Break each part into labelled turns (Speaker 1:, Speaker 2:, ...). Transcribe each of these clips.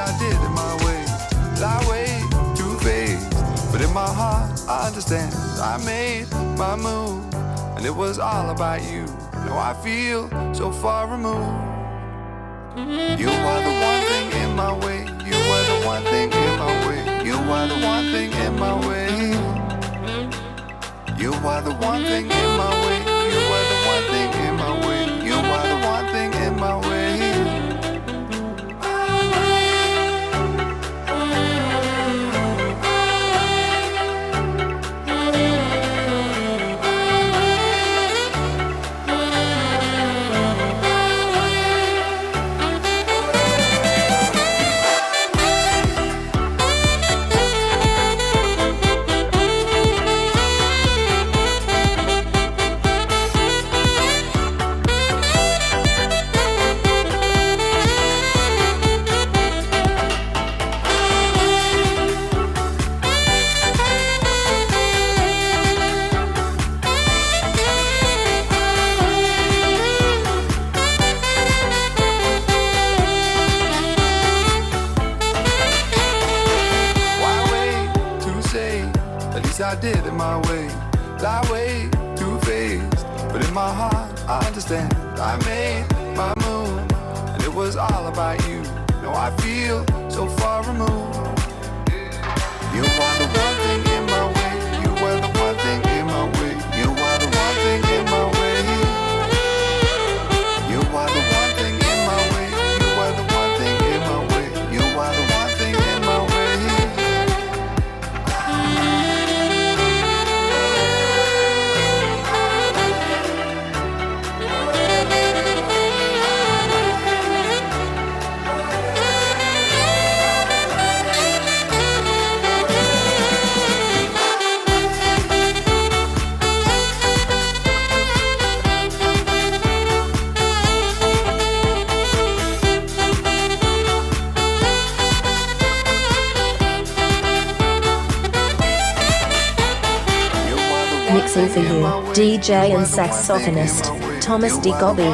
Speaker 1: I did it my way. Lie way too faced, but in my heart I understand. I made my move, and it was all about you. Now I feel so far removed. You are the one thing in my way. You are the one thing in my way. You are the one thing in my way. You are the one thing in my way. You are the one thing in my way. You are the one thing in my way. I did it my way. Lie way too faced, but in my heart I understand. I made my move, and it was all about you. Now I feel so far removed. You are the one thing in my way. You are the one thing in my way. You are the one thing in my way. You are the one thing in my way. You are the one thing in my way. You are the one thing in my way.
Speaker 2: Mixing for you, DJ and saxophonist, Thomas D. Gobby.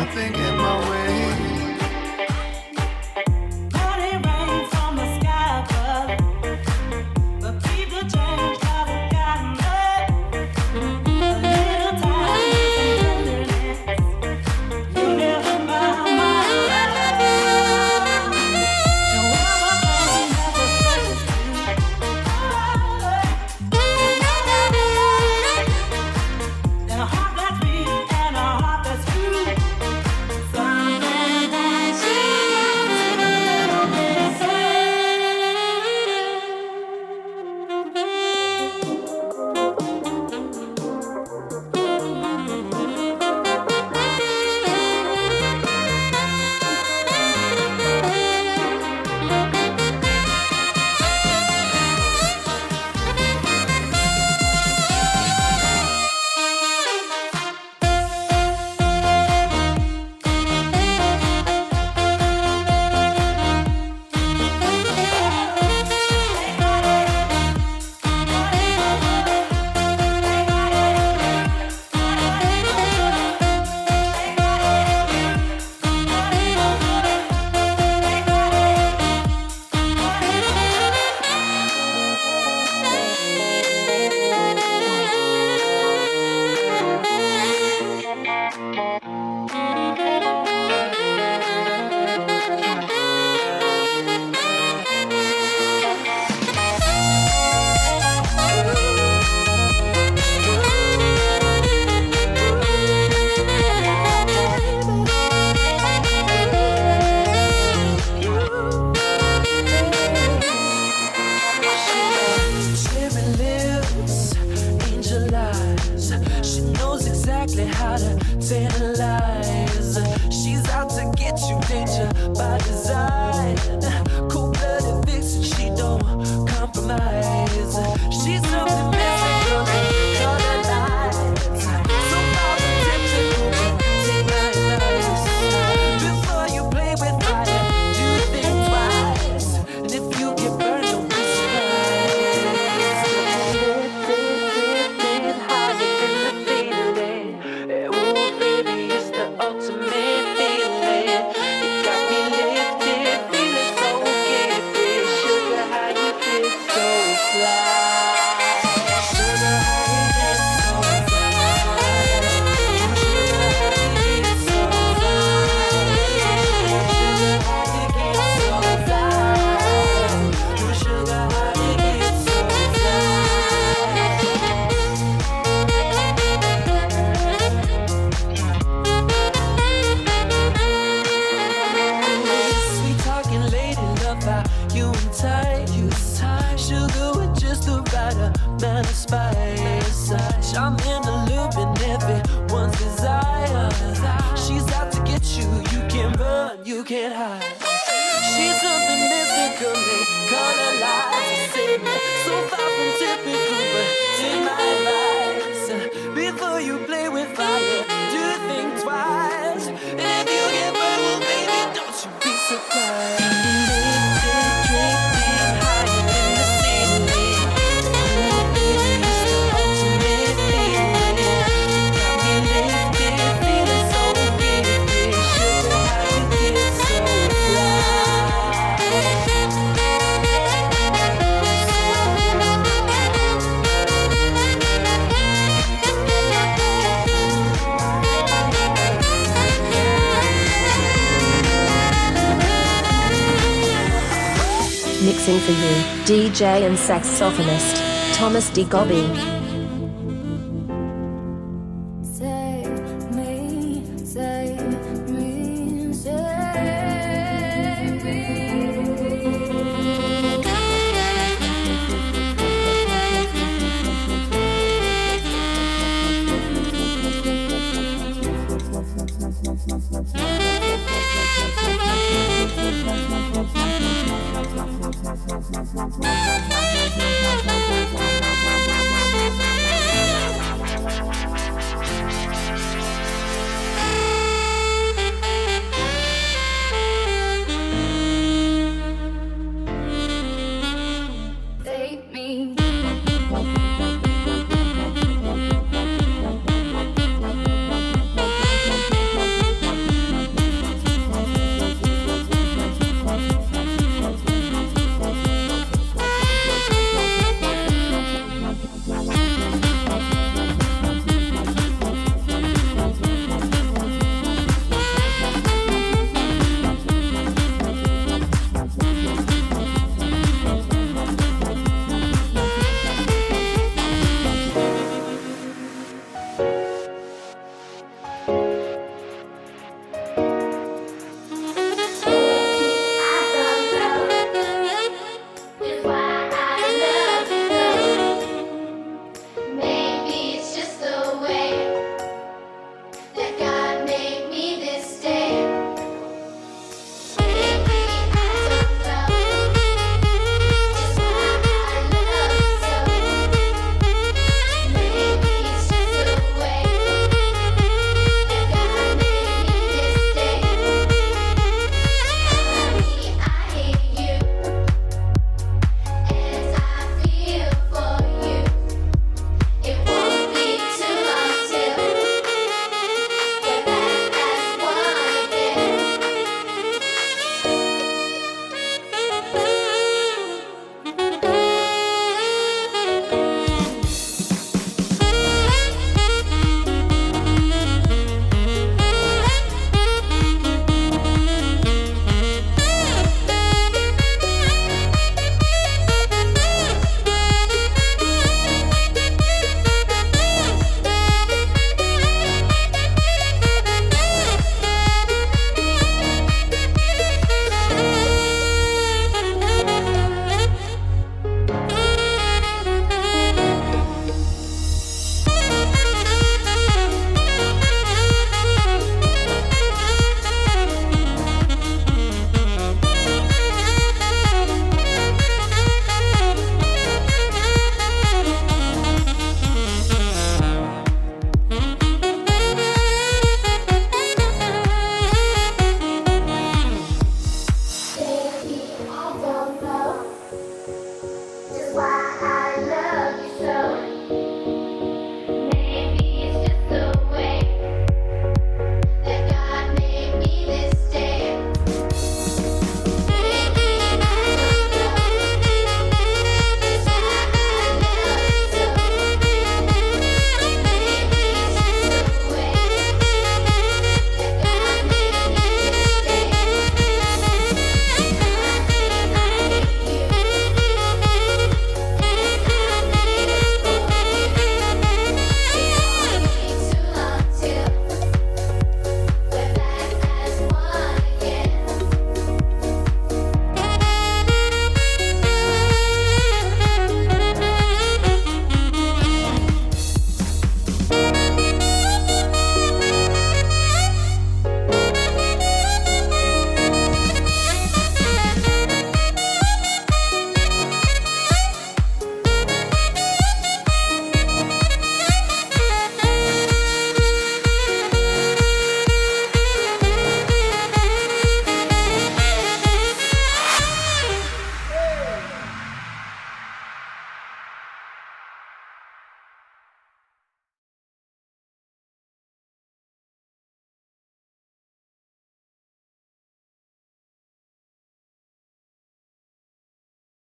Speaker 3: you can't hide. She's something mystically colorless, so far from typical, but take my advice. Before you play with fire, do think twice. And if you get burned, well, baby, don't you be surprised. Drink me higher than the ceiling. Ooh, baby, it's the ultimate feeling. Got me lifted, feeling so gifted. Sugar, how you get so fly?
Speaker 2: Mixing for you, DJ and saxophonist, Thomas D. Gobby.